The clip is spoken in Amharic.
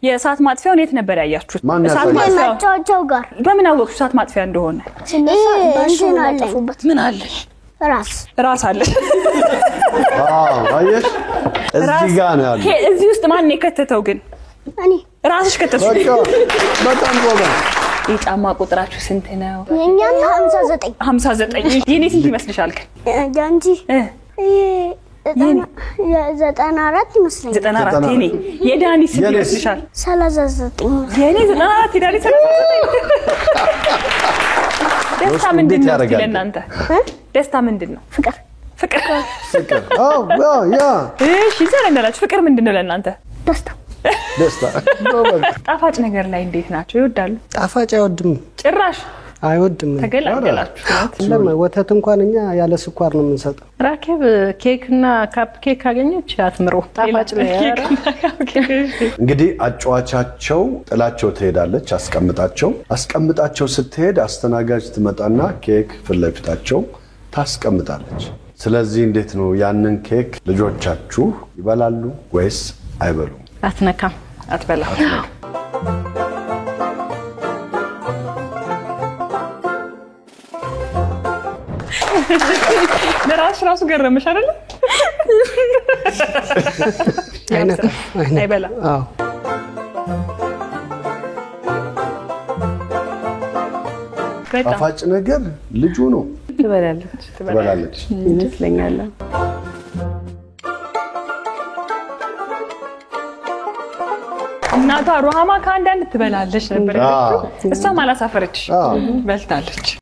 የእሳት ማጥፊያውን የት ነበር ያያችሁት? እሳት ማጥፊያው ጋር በምን አወቅሽ እሳት ማጥፊያ እንደሆነ? እንትን አለበት ምን አለሽ? ራስ አለ። አየሽ እዚህ ጋር ነው ያለው። እዚህ ውስጥ ማን ነው የከተተው ግን? እኔ ራስሽ ከተትሽ። በጣም ጎበዝ። የጫማ ቁጥራችሁ ስንት ነው? የኛ 59 59 የኔ ስንት ይመስልሻል ግን? ጃንጂ 94 ይመስለኛል 94 የኔ የዳኒ ስንት ይመስልሻል? 39 የኔ 94 የዳኒ 39 ደስታ ምንድነው ለእናንተ? ደስታ ምንድነው? ፍቅር ያ እሺ ዘረነላችሁ ፍቅር ምንድነው ለእናንተ? ደስታ ጣፋጭ ነገር ላይ እንዴት ናቸው? ይወዳሉ? ጣፋጭ አይወድም ጭራሽ አይወድም። ተገላገላችሁ። ወተት እንኳን እኛ ያለ ስኳር ነው የምንሰጠው። ራኬብ ኬክና ካፕ ኬክ ካገኘች አትምሮ ጣፋጭ ነው ያራ። እንግዲህ አጫዋቻቸው ጥላቸው ትሄዳለች። አስቀምጣቸው ስትሄድ አስተናጋጅ ትመጣና ኬክ ፍለፊታቸው ታስቀምጣለች። ስለዚህ እንዴት ነው ያንን ኬክ ልጆቻችሁ ይበላሉ ወይስ አይበሉም? አትነካም አትበላም። ለራሱ ገረመሽ አይደል? አይበላም። አዎ ጣፋጭ ነገር ልጁ ነው። ትበላለች ይመስለኛል። እናቷ ሩሃማ ከአንዳንድ ትበላለች ነበር። እሷም አላሳፈረች በልታለች።